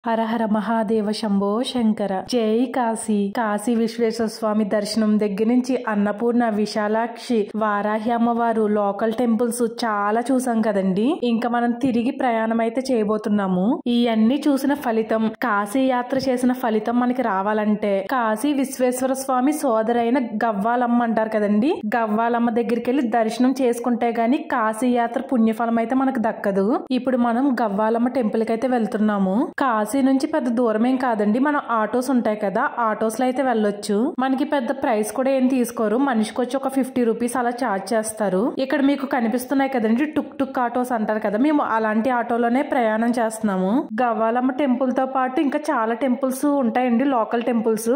హర హర మహాదేవ శంభో శంకర. జై కాశీ. కాశీ విశ్వేశ్వర స్వామి దర్శనం దగ్గర నుంచి అన్నపూర్ణ, విశాలాక్షి, వారాహి అమ్మవారు, లోకల్ టెంపుల్స్ చాలా చూసాం కదండి. ఇంకా మనం తిరిగి ప్రయాణం అయితే చేయబోతున్నాము. ఇవన్నీ చూసిన ఫలితం, కాశీ యాత్ర చేసిన ఫలితం మనకి రావాలంటే కాశీ విశ్వేశ్వర స్వామి సోదరైన గవ్వాలమ్మ అంటారు కదండి, గవ్వాలమ్మ దగ్గరికి వెళ్ళి దర్శనం చేసుకుంటే గాని కాశీ యాత్ర పుణ్యఫలం అయితే మనకు దక్కదు. ఇప్పుడు మనం గవ్వాలమ్మ టెంపుల్ కి అయితే వెళ్తున్నాము. కాశీ నుంచి పెద్ద దూరమేం కాదండి, మనం ఆటోస్ ఉంటాయి కదా, ఆటోస్ లో అయితే వెళ్ళొచ్చు. మనకి పెద్ద ప్రైస్ కూడా ఏం తీసుకోరు, మనిషికి వచ్చి ఒక 50 రూపీస్ అలా చార్జ్ చేస్తారు. ఇక్కడ మీకు కనిపిస్తున్నాయి కదండి టుక్ టుక్ ఆటోస్ అంటారు కదా, మేము అలాంటి ఆటోలోనే ప్రయాణం చేస్తున్నాము. గవ్వాలమ్మ టెంపుల్ తో పాటు ఇంకా చాలా టెంపుల్స్ ఉంటాయండి, లోకల్ టెంపుల్స్,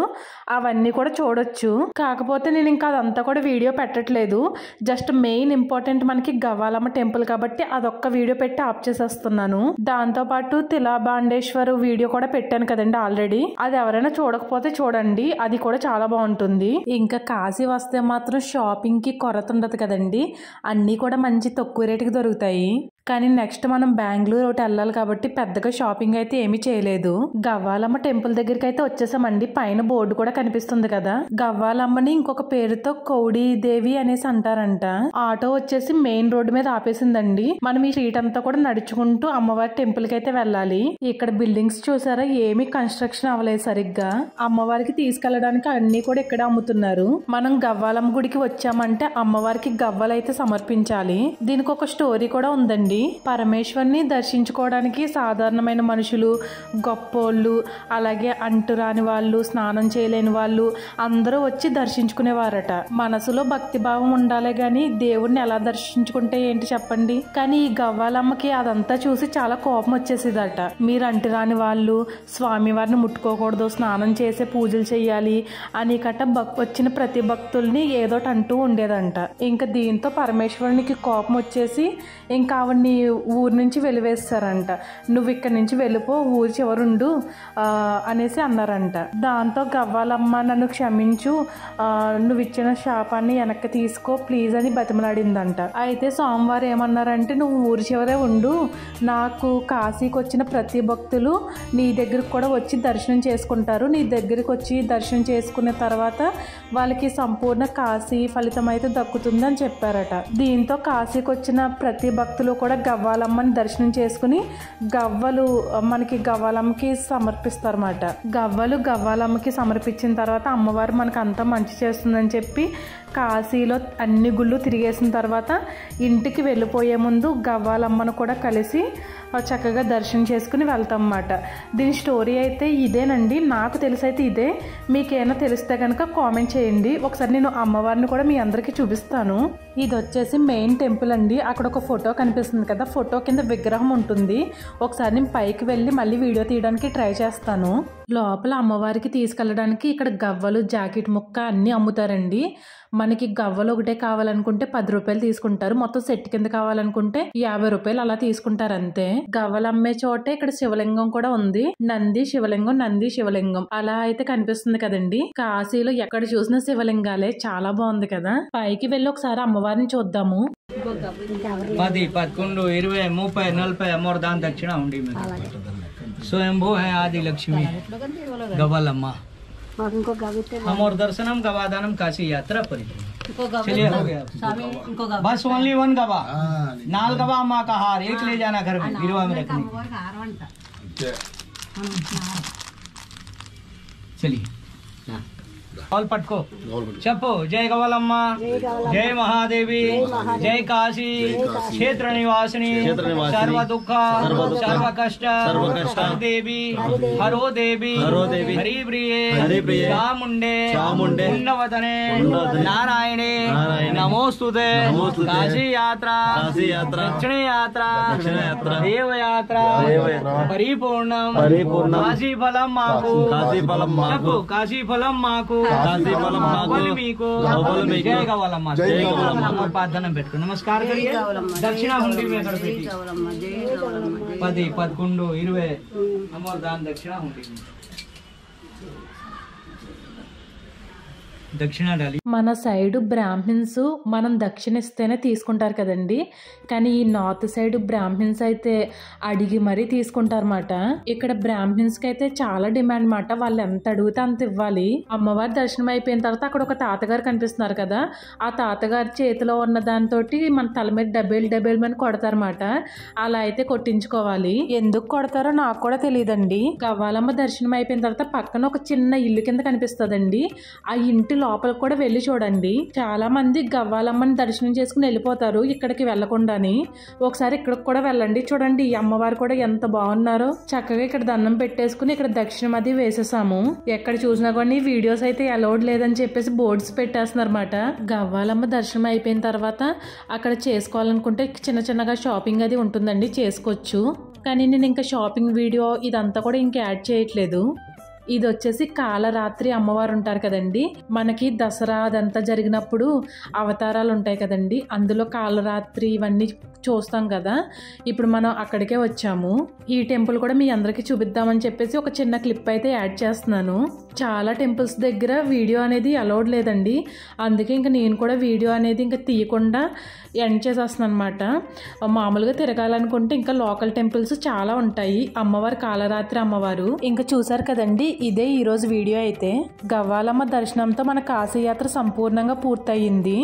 అవన్నీ కూడా చూడొచ్చు. కాకపోతే నేను ఇంకా అదంతా కూడా వీడియో పెట్టట్లేదు, జస్ట్ మెయిన్ ఇంపార్టెంట్ మనకి గవ్వాలమ్మ టెంపుల్ కాబట్టి అదొక్క వీడియో పెట్టి ఆఫ్ చేసేస్తున్నాను. దాంతో పాటు తిలాబాండేశ్వర్ వీడియో కూడా పెట్టాను కదండి ఆల్రెడీ, అది ఎవరైనా చూడకపోతే చూడండి, అది కూడా చాలా బాగుంటుంది. ఇంకా కాశీ వస్తే మాత్రం షాపింగ్ కి కొరత ఉండదు కదండి, అన్ని కూడా మంచి తక్కువ రేటుకి దొరుకుతాయి. కానీ నెక్స్ట్ మనం బెంగళూరు ఒకటి వెళ్ళాలి కాబట్టి పెద్దగా షాపింగ్ అయితే ఏమీ చేయలేదు. గవ్వాలమ్మ టెంపుల్ దగ్గరికి అయితే వచ్చేసామండి. పైన బోర్డు కూడా కనిపిస్తుంది కదా, గవ్వాలమ్మని ఇంకొక పేరుతో కౌడీ దేవి అనేసి అంటారంట. ఆటో వచ్చేసి మెయిన్ రోడ్డు మీద ఆపేసిందండి. మనం ఈ స్ట్రీట్ అంతా కూడా నడుచుకుంటూ అమ్మవారి టెంపుల్ కి అయితే వెళ్ళాలి. ఇక్కడ బిల్డింగ్స్ చూసారా, ఏమీ కన్స్ట్రక్షన్ అవ్వలేదు సరిగ్గా. అమ్మవారికి తీసుకెళ్లడానికి అన్ని కూడా ఇక్కడ అమ్ముతున్నారు. మనం గవ్వాలమ్మ గుడికి వచ్చామంటే అమ్మవారికి గవ్వలు అయితే సమర్పించాలి. దీనికి ఒక స్టోరీ కూడా ఉందండి. పరమేశ్వరిని దర్శించుకోవడానికి సాధారణమైన మనుషులు, గొప్పోళ్ళు, అలాగే అంటురాని వాళ్ళు, స్నానం చేయలేని వాళ్ళు అందరూ వచ్చి దర్శించుకునేవారట. మనసులో భక్తి భావం ఉండాలి గాని దేవుణ్ణి ఎలా దర్శించుకుంటే ఏంటి చెప్పండి. కానీ ఈ గవ్వాలమ్మకి అదంతా చూసి చాలా కోపం వచ్చేసేదట. మీరు అంటురాని వాళ్ళు, స్వామివారిని ముట్టుకోకూడదు, స్నానం చేసే పూజలు చెయ్యాలి అని కట్ట వచ్చిన ప్రతి భక్తుల్ని ఏదోటి అంటూ ఉండేదంట. ఇంకా దీంతో పరమేశ్వరునికి కోపం వచ్చేసి ఇంకా ఆవిడ్ని ఊరి నుంచి వెలివేస్తారంట. నువ్వు ఇక్కడి నుంచి వెళ్ళిపో, ఊరి చివరుండు అనేసి అన్నారంట. దాంతో గవ్వాలమ్మ నన్ను క్షమించు, నువ్వు ఇచ్చిన శాపాన్ని వెనక్కి తీసుకో ప్లీజ్ అని బతిమలాడిందంట. అయితే స్వామివారు ఏమన్నారంటే, నువ్వు ఊరి చివరే ఉండు, నాకు కాశీకి వచ్చిన ప్రతి భక్తులు నీ దగ్గరకు కూడా వచ్చి దర్శనం చేసుకుంటారు, నీ దగ్గరికి వచ్చి దర్శనం చేసుకున్న తర్వాత వాళ్ళకి సంపూర్ణ కాశీ ఫలితం అయితే దక్కుతుంది అని చెప్పారట. దీంతో కాశీకి వచ్చిన ప్రతి భక్తులు కూడా గవ్వాలమ్మని దర్శనం చేసుకుని గవ్వలు మనకి గవ్వాలమ్మకి సమర్పిస్తారన్నమాట. గవ్వలు గవ్వాలమ్మకి సమర్పించిన తర్వాత అమ్మవారు మనకు అంతా మంచి చేస్తుందని చెప్పి కాశీలో అన్ని గుళ్ళు తిరిగేసిన తర్వాత ఇంటికి వెళ్ళిపోయే ముందు గవ్వాలమ్మను కూడా కలిసి చక్కగా దర్శనం చేసుకుని వెళ్తాం అన్నమాట. దీని స్టోరీ అయితే ఇదేనండి, నాకు తెలిసైతే ఇదే. మీకేమైనా తెలిస్తే కనుక కామెంట్ చేయండి. ఒకసారి నేను అమ్మవారిని కూడా మీ అందరికీ చూపిస్తాను. ఇది వచ్చేసి మెయిన్ టెంపుల్ అండి. అక్కడ ఒక ఫోటో కనిపిస్తుంది కదా, ఫోటో కింద విగ్రహం ఉంటుంది. ఒకసారి నేను పైకి వెళ్ళి మళ్ళీ వీడియో తీయడానికి ట్రై చేస్తాను. లోపల అమ్మవారికి తీసుకెళ్ళడానికి ఇక్కడ గవ్వలు, జాకెట్ ముక్క అన్ని అమ్ముతారండి. మనకి గవ్వలు ఒకటే కావాలనుకుంటే 10 రూపాయలు తీసుకుంటారు, మొత్తం సెట్ కింద కావాలనుకుంటే 50 రూపాయలు అలా తీసుకుంటారు అంతే. గవ్వలు అమ్మే చోటే ఇక్కడ శివలింగం కూడా ఉంది, నంది శివలింగం, నంది శివలింగం అలా అయితే కనిపిస్తుంది కదండి. కాశీలో ఎక్కడ చూసిన శివలింగాలే, చాలా బాగుంది కదా. పైకి వెళ్ళి ఒకసారి అమ్మవారిని చూద్దాము. 10, 11, 20, 30, 40 అమ్మవారి దాని దక్షిణ ఉండి स्वयंभू है आदि लक्ष्मी गव्वालम्मा अमोर दर्शनम गवादानम काशी यात्रा परिपूर्ण। चलिए हो गया बस, ओनली 1 गवा, 4 गवा अम्मा का हार, 1 ले जाना घर में गिरवा में रखने। चलिए और पटको चप्पो। जय गव्वालम्मा, जय महादेवी, जय काशी क्षेत्र निवासिनी, सर्व दुख सर्व कष्ट देवी, हरो देवी, हरि प्रिये चामुंडे पुण्यवतने नारायणे नमोस्तुते। काशी यात्रा दक्षिण यात्रा देव यात्रा परिपूर्णम काशी फलम माकु, काशी फलम माकु, जय गव्वालम्मा। प्रार्थना పెట్టుకో, నమస్కారం करिए, दक्षिण हुंडी में कर बेटी 10, 11, 20 अमर दान दक्षिणा हुंडी में। దక్షిణ डाली। మన సైడ్ బ్రాహ్మిన్స్ మనం దక్షిణ ఇస్తేనే తీసుకుంటారు కదండి, కానీ ఈ నార్త్ సైడ్ బ్రాహ్మిన్స్ అయితే అడిగి మరీ తీసుకుంటారన్నమాట. ఇక్కడ బ్రాహ్మిన్స్ కి అయితే చాలా డిమాండ్ మాట, వాళ్ళు ఎంత అడిగితే అంత ఇవ్వాలి. అమ్మవారి దర్శనం అయిపోయిన తర్వాత అక్కడ ఒక తాతగారు కనిపిస్తున్నారు కదా, ఆ తాతగారి చేతిలో ఉన్న దాంతో మన తల మీద డబేల్ మని కొడతారన్నమాట. అలా అయితే కొట్టించుకోవాలి. ఎందుకు కొడతారో నాకు కూడా తెలియదండి. గవ్వాలమ్మ దర్శనం అయిపోయిన తర్వాత పక్కన ఒక చిన్న ఇల్లు కింద కనిపిస్తుందండి. ఆ ఇంటి లోపలికి కూడా వెళ్ళి చూడండి. చాలా మంది గవ్వాలమ్మని దర్శనం చేసుకుని వెళ్ళిపోతారు ఇక్కడికి వెళ్లకుండాని. ఒకసారి ఇక్కడికి కూడా వెళ్ళండి. చూడండి ఈ అమ్మవారు కూడా ఎంత బాగున్నారో. చక్కగా ఇక్కడ దండం పెట్టేసుకుని ఇక్కడ దక్షిణం అది వేసేసాము. ఎక్కడ చూసినా కానీ వీడియోస్ అయితే అలౌడ్ లేదని చెప్పేసి బోర్డ్స్ పెట్టేస్తున్నారు అన్నమాట. గవ్వాలమ్మ దర్శనం అయిపోయిన తర్వాత అక్కడ చేసుకోవాలనుకుంటే చిన్న చిన్నగా షాపింగ్ అది ఉంటుందండి, చేసుకోవచ్చు. కానీ నేను ఇంకా షాపింగ్ వీడియో ఇదంతా కూడా ఇంకా యాడ్ చేయట్లేదు. ఇది వచ్చేసి కాలరాత్రి అమ్మవారు ఉంటారు కదండి, మనకి దసరా అదంతా జరిగినప్పుడు అవతారాలు ఉంటాయి కదండి, అందులో కాలరాత్రి ఇవన్నీ చూస్తాం కదా. ఇప్పుడు మనం అక్కడికే వచ్చాము. ఈ టెంపుల్ కూడా మీ అందరికీ చూపిద్దామని చెప్పేసి ఒక చిన్న క్లిప్ అయితే యాడ్ చేస్తున్నాను. చాలా టెంపుల్స్ దగ్గర వీడియో అనేది అలౌడ్ లేదండి, అందుకే ఇంకా నేను కూడా వీడియో అనేది ఇంకా తీయకుండా ఎండ్ చేసేస్తున్నాను అనమాట. మామూలుగా తిరగాలనుకుంటే ఇంకా లోకల్ టెంపుల్స్ చాలా ఉంటాయి. అమ్మవారు కాలరాత్రి అమ్మవారు ఇంకా చూసారు కదండి. ఇదే ఈరోజు వీడియో అయితే. గవ్వాలమ్మ దర్శనంతో మన కాశీయాత్ర సంపూర్ణంగా పూర్తయింది.